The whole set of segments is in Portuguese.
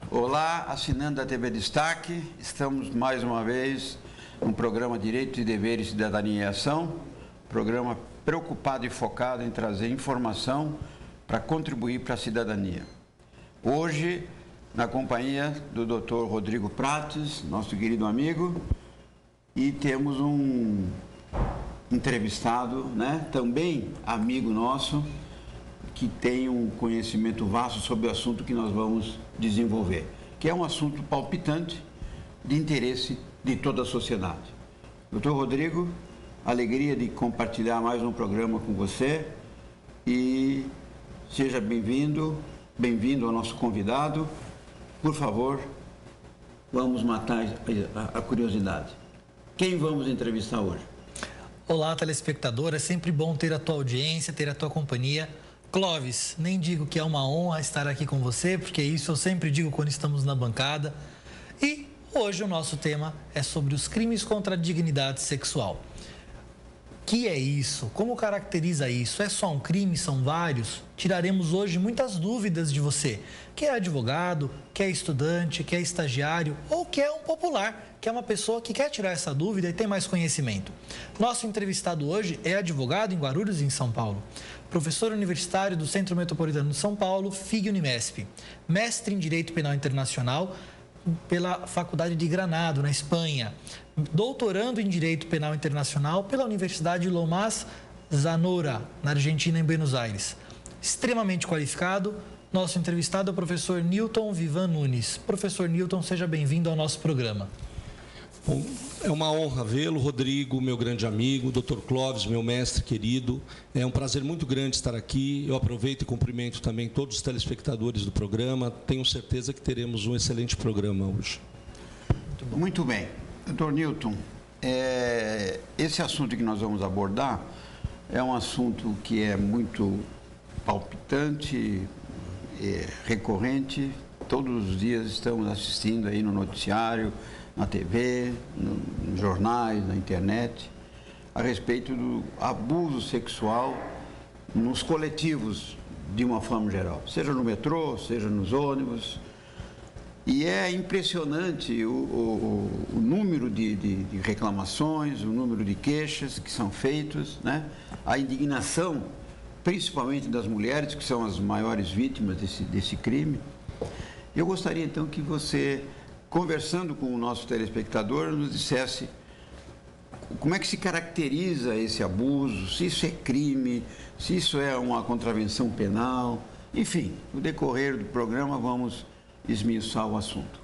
Olá, assinando a TV Destaque, estamos mais uma vez no programa Direitos e Deveres, Cidadania e Ação, programa preocupado e focado em trazer informação para contribuir para a cidadania. Hoje, na companhia do Dr. Rodrigo Prates, nosso querido amigo, e temos um entrevistado, também amigo nosso, que tem um conhecimento vasto sobre o assunto que nós vamos desenvolver, que é um assunto palpitante de interesse de toda a sociedade. Doutor Rodrigo, alegria de compartilhar mais um programa com você e seja bem-vindo ao nosso convidado. Por favor, vamos matar a curiosidade. Quem vamos entrevistar hoje? Olá, telespectador, é sempre bom ter a tua audiência, ter a tua companhia. Clóvis, nem digo que é uma honra estar aqui com você, porque isso eu sempre digo quando estamos na bancada. E hoje o nosso tema é sobre os crimes contra a dignidade sexual. O que é isso? Como caracteriza isso? É só um crime? São vários? Tiraremos hoje muitas dúvidas de você, que é advogado, que é estudante, que é estagiário ou que é um popular, que é uma pessoa que quer tirar essa dúvida e tem mais conhecimento. Nosso entrevistado hoje é advogado em Guarulhos, em São Paulo, professor universitário do Centro Metropolitano de São Paulo, FIG-Unimesp, mestre em Direito Penal Internacional pela Faculdade de Granado, na Espanha, doutorando em Direito Penal Internacional pela Universidade Lomas Zamora, na Argentina, em Buenos Aires. Extremamente qualificado, nosso entrevistado é o professor Newton Vivan Nunes. Professor Newton, seja bem-vindo ao nosso programa. Bom, é uma honra vê-lo, Rodrigo, meu grande amigo, Dr. Clóvis, meu mestre querido. É um prazer muito grande estar aqui. Eu aproveito e cumprimento também todos os telespectadores do programa. Tenho certeza que teremos um excelente programa hoje. Muito bem. Dr. Newton, esse assunto que nós vamos abordar é um assunto que é muito palpitante, recorrente. Todos os dias estamos assistindo aí no noticiário, na TV, nos jornais, na internet, a respeito do abuso sexual nos coletivos de uma forma geral, seja no metrô, seja nos ônibus. E é impressionante o número de reclamações, o número de queixas que são feitos, a indignação, principalmente das mulheres, que são as maiores vítimas desse crime. Eu gostaria então que você, conversando com o nosso telespectador, nos dissesse como é que se caracteriza esse abuso, se isso é crime, se isso é uma contravenção penal, enfim, no decorrer do programa vamos esmiuçar o assunto.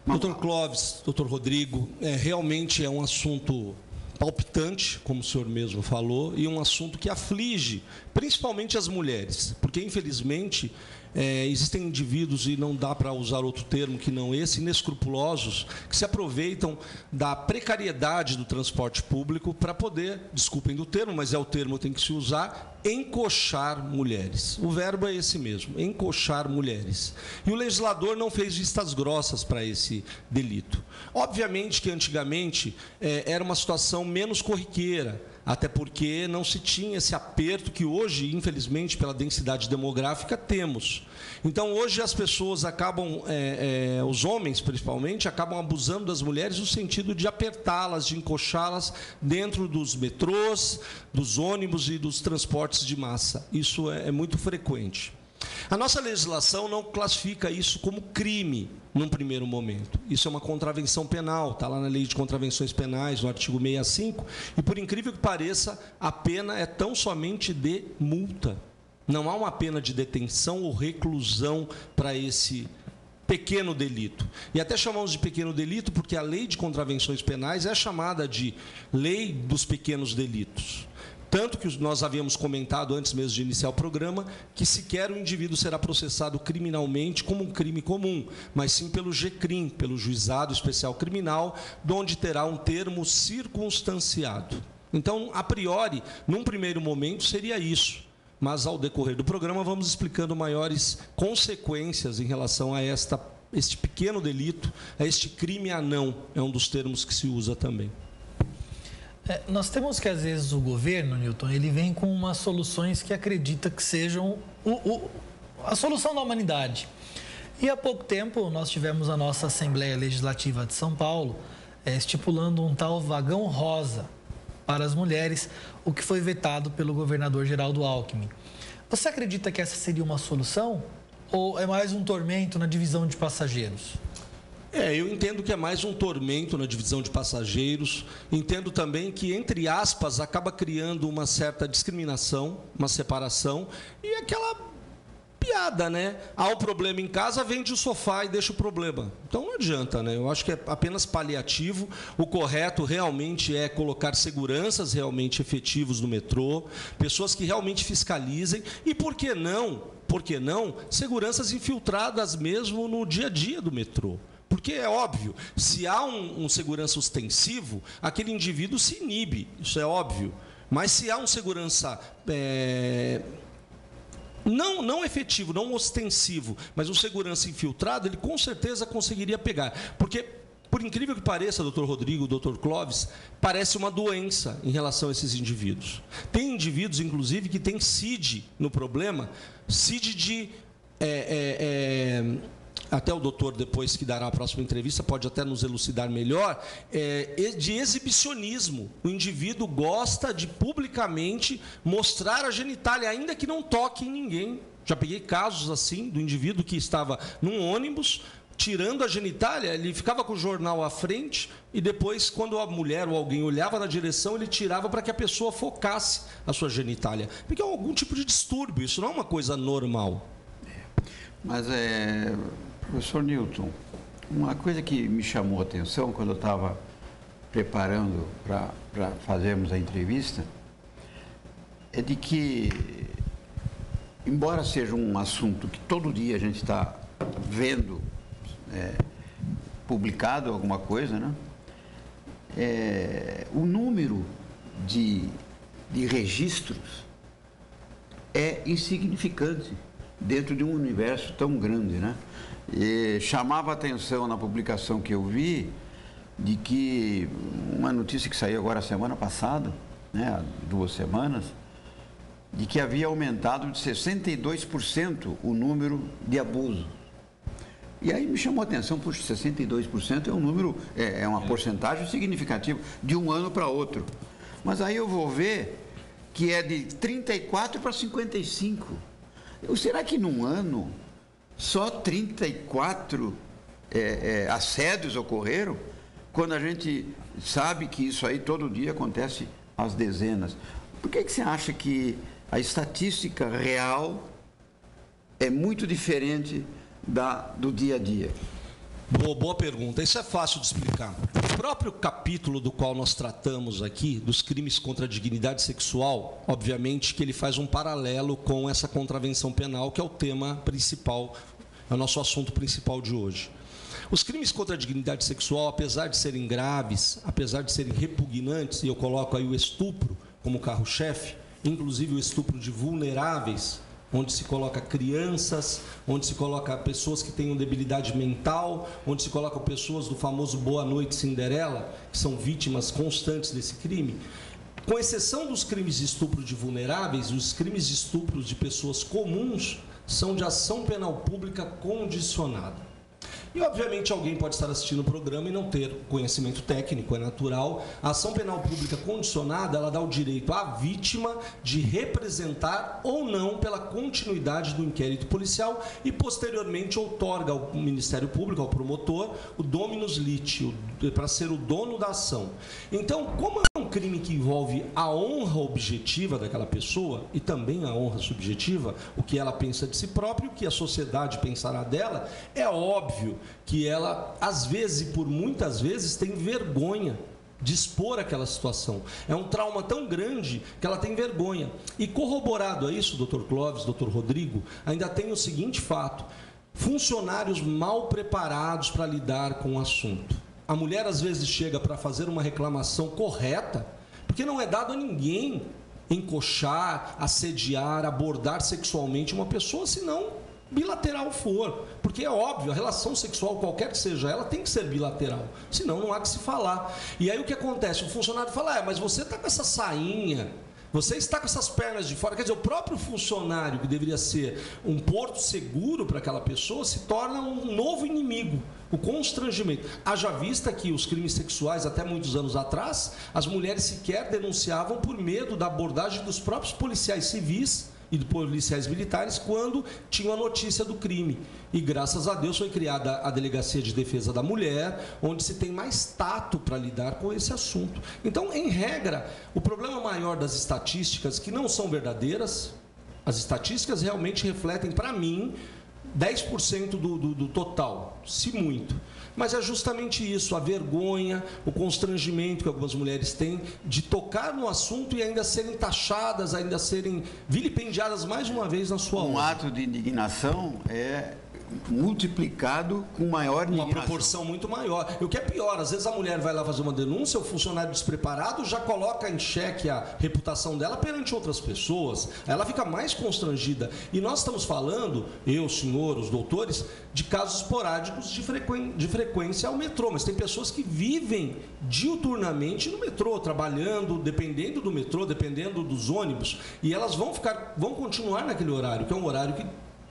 Dr. Clóvis, Dr. Rodrigo, realmente é um assunto palpitante, como o senhor mesmo falou, e um assunto que aflige principalmente as mulheres, porque infelizmente existem indivíduos, e não dá para usar outro termo que não esse, inescrupulosos, que se aproveitam da precariedade do transporte público para poder, desculpem do termo, mas é o termo que tem que se usar, encoxar mulheres. O verbo é esse mesmo, encoxar mulheres. E o legislador não fez vistas grossas para esse delito. Obviamente que antigamente era uma situação menos corriqueira, até porque não se tinha esse aperto que hoje, infelizmente, pela densidade demográfica, temos. Então, hoje as pessoas acabam, os homens principalmente, acabam abusando das mulheres no sentido de apertá-las, de encoxá-las dentro dos metrôs, dos ônibus e dos transportes de massa. Isso é muito frequente. A nossa legislação não classifica isso como crime num primeiro momento. Isso é uma contravenção penal, está lá na Lei de Contravenções Penais, no artigo 65, e por incrível que pareça, a pena é tão somente de multa. Não há uma pena de detenção ou reclusão para esse pequeno delito. E até chamamos de pequeno delito porque a Lei de Contravenções Penais é chamada de Lei dos Pequenos Delitos. Tanto que nós havíamos comentado antes mesmo de iniciar o programa que sequer o indivíduo será processado criminalmente como um crime comum, mas sim pelo GCRIM, pelo Juizado Especial Criminal, onde terá um termo circunstanciado. Então, a priori, num primeiro momento, seria isso. Mas, ao decorrer do programa, vamos explicando maiores consequências em relação a este pequeno delito, a este crime anão, é um dos termos que se usa também. Nós temos que, às vezes, o governo, Newton, ele vem com umas soluções que acredita que sejam a solução da humanidade. E há pouco tempo nós tivemos a nossa Assembleia Legislativa de São Paulo estipulando um tal vagão rosa para as mulheres, o que foi vetado pelo governador Geraldo Alckmin. Você acredita que essa seria uma solução ou é mais um tormento na divisão de passageiros? Eu entendo que é mais um tormento na divisão de passageiros. Entendo também que, entre aspas, acaba criando uma certa discriminação, uma separação e aquela piada, né? Há um problema em casa, vende o sofá e deixa o problema. Então não adianta, né? Eu acho que é apenas paliativo. O correto realmente é colocar seguranças realmente efetivos no metrô, pessoas que realmente fiscalizem e, por que não, seguranças infiltradas mesmo no dia a dia do metrô. Porque é óbvio, se há um segurança ostensivo, aquele indivíduo se inibe, isso é óbvio. Mas se há um segurança não efetivo, não ostensivo, mas um segurança infiltrado, ele com certeza conseguiria pegar. Porque, por incrível que pareça, doutor Rodrigo, doutor Clóvis, parece uma doença em relação a esses indivíduos. Tem indivíduos, inclusive, que têm CID no problema, CID de... até o doutor, depois que dará a próxima entrevista, pode até nos elucidar melhor, de exibicionismo. O indivíduo gosta de publicamente mostrar a genitália, ainda que não toque em ninguém. Já peguei casos assim, do indivíduo que estava num ônibus, tirando a genitália, ele ficava com o jornal à frente e depois, quando a mulher ou alguém olhava na direção, ele tirava para que a pessoa focasse a sua genitália. Porque é algum tipo de distúrbio, isso não é uma coisa normal. Mas, professor Newton, uma coisa que me chamou a atenção quando eu estava preparando para fazermos a entrevista é de que, embora seja um assunto que todo dia a gente está vendo publicado alguma coisa, né? O número de registros é insignificante dentro de um universo tão grande, né? E chamava a atenção na publicação que eu vi de que uma notícia que saiu agora semana passada, né, há 2 semanas, de que havia aumentado de 62% o número de abuso. E aí me chamou a atenção, puxa, 62% é um número, é uma porcentagem significativa de um ano para outro. Mas aí eu vou ver que é de 34 para 55. Será que num ano só 34 assédios ocorreram? Quando a gente sabe que isso aí todo dia acontece às dezenas. Por que você acha que a estatística real é muito diferente do dia a dia? Boa pergunta. Isso é fácil de explicar. O próprio capítulo do qual nós tratamos aqui, dos crimes contra a dignidade sexual, obviamente que ele faz um paralelo com essa contravenção penal, que é o tema principal, é o nosso assunto principal de hoje. Os crimes contra a dignidade sexual, apesar de serem graves, apesar de serem repugnantes, e eu coloco aí o estupro como carro-chefe, inclusive o estupro de vulneráveis, onde se coloca crianças, onde se coloca pessoas que tenham debilidade mental, onde se colocam pessoas do famoso Boa Noite Cinderela, que são vítimas constantes desse crime. Com exceção dos crimes de estupro de vulneráveis, os crimes de estupro de pessoas comuns são de ação penal pública condicionada. E, obviamente, alguém pode estar assistindo o programa e não ter conhecimento técnico, é natural. A ação penal pública condicionada, ela dá o direito à vítima de representar ou não pela continuidade do inquérito policial e, posteriormente, outorga ao Ministério Público, ao promotor, o dominus liti, para ser o dono da ação. Então, como é um crime que envolve a honra objetiva daquela pessoa e também a honra subjetiva, o que ela pensa de si própria, o que a sociedade pensará dela, é óbvio que ela, às vezes e por muitas vezes, tem vergonha de expor aquela situação. É um trauma tão grande que ela tem vergonha. E corroborado a isso, doutor Clóvis, doutor Rodrigo, ainda tem o seguinte fato: funcionários mal preparados para lidar com o assunto. A mulher, às vezes, chega para fazer uma reclamação correta, porque não é dado a ninguém encoxar, assediar, abordar sexualmente uma pessoa, senão bilateral for, porque é óbvio, a relação sexual, qualquer que seja ela, tem que ser bilateral, senão não há que se falar. E aí o que acontece? O funcionário fala, mas você está com essa sainha, Você está com essas pernas de fora, quer dizer, o próprio funcionário, que deveria ser um porto seguro para aquela pessoa, se torna um novo inimigo, o constrangimento. Haja vista que os crimes sexuais, até muitos anos atrás, as mulheres sequer denunciavam por medo da abordagem dos próprios policiais civis e de policiais militares quando tinham a notícia do crime. E graças a Deus foi criada a Delegacia de Defesa da Mulher, onde se tem mais tato para lidar com esse assunto. Então, em regra, o problema maior das estatísticas, que não são verdadeiras, as estatísticas realmente refletem, para mim, 10% do total, se muito. Mas é justamente isso, a vergonha, o constrangimento que algumas mulheres têm de tocar no assunto e ainda serem taxadas, ainda serem vilipendiadas mais uma vez na sua honra. Um ato de indignação é multiplicado com maior indignação. Uma proporção muito maior. E o que é pior, às vezes a mulher vai lá fazer uma denúncia, o funcionário despreparado já coloca em xeque a reputação dela perante outras pessoas, ela fica mais constrangida. E nós estamos falando, eu, o senhor, os doutores, de casos esporádicos de frequência ao metrô, mas tem pessoas que vivem diuturnamente no metrô, trabalhando, dependendo do metrô, dependendo dos ônibus, e elas vão continuar naquele horário, que é um horário que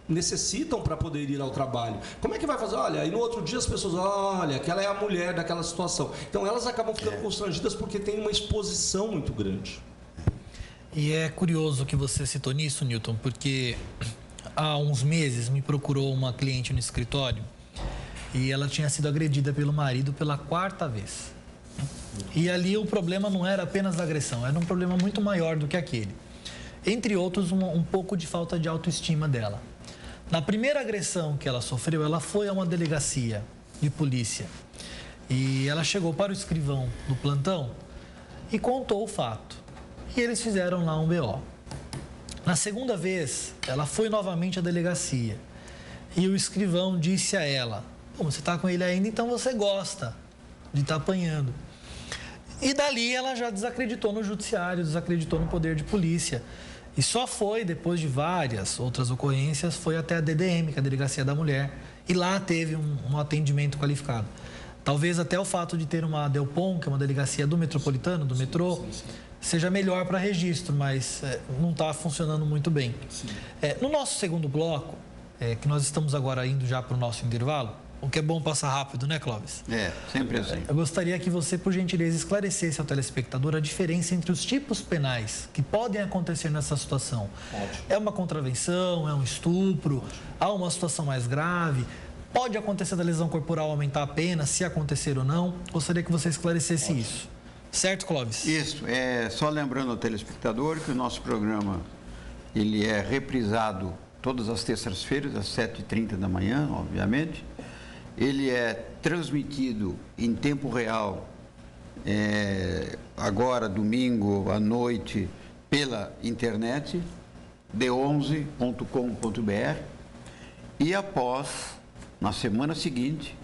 necessitam para poder ir ao trabalho. Como é que vai fazer? Olha, e no outro dia as pessoas, olha, aquela é a mulher daquela situação. Então elas acabam ficando constrangidas porque tem uma exposição muito grande. E é curioso que você citou nisso, Newton, porque há uns meses me procurou uma cliente no escritório e ela tinha sido agredida pelo marido pela 4ª vez. E ali o problema não era apenas a agressão, era um problema muito maior do que aquele. Entre outros, um pouco de falta de autoestima dela. Na primeira agressão que ela sofreu, ela foi a uma delegacia de polícia e ela chegou para o escrivão do plantão e contou o fato. E eles fizeram lá um BO. Na segunda vez, ela foi novamente à delegacia e o escrivão disse a ela: você está com ele ainda, então você gosta de estar apanhando. E dali ela já desacreditou no judiciário, desacreditou no poder de polícia. E só foi, depois de várias outras ocorrências, foi até a DDM, que é a Delegacia da Mulher, e lá teve um atendimento qualificado. Talvez até o fato de ter uma Delpom, que é uma delegacia do metropolitano, do metrô, seja melhor para registro, mas não está funcionando muito bem. No nosso segundo bloco, que nós estamos agora indo já para o nosso intervalo, o que é bom passar rápido, né, Clóvis? Sempre assim. Eu gostaria que você, por gentileza, esclarecesse ao telespectador a diferença entre os tipos penais que podem acontecer nessa situação. Ótimo. É uma contravenção, é um estupro, há uma situação mais grave, pode acontecer da lesão corporal aumentar a pena, se acontecer ou não. Gostaria que você esclarecesse isso. Certo, Clóvis? Isso. Só lembrando ao telespectador que o nosso programa ele é reprisado todas as terças-feiras, às 7h30 da manhã, obviamente. Ele é transmitido em tempo real, agora, domingo à noite, pela internet, d11.com.br. E após, na semana seguinte,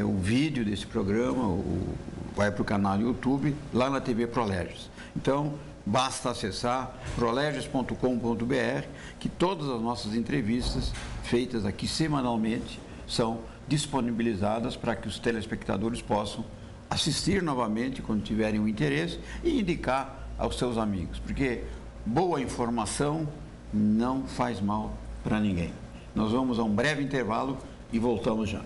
o vídeo desse programa vai para o canal YouTube, lá na TV Prolerges. Então, basta acessar prolerges.com.br, que todas as nossas entrevistas, feitas aqui semanalmente, são disponibilizadas para que os telespectadores possam assistir novamente quando tiverem um interesse e indicar aos seus amigos, porque boa informação não faz mal para ninguém. Nós vamos a um breve intervalo e voltamos já.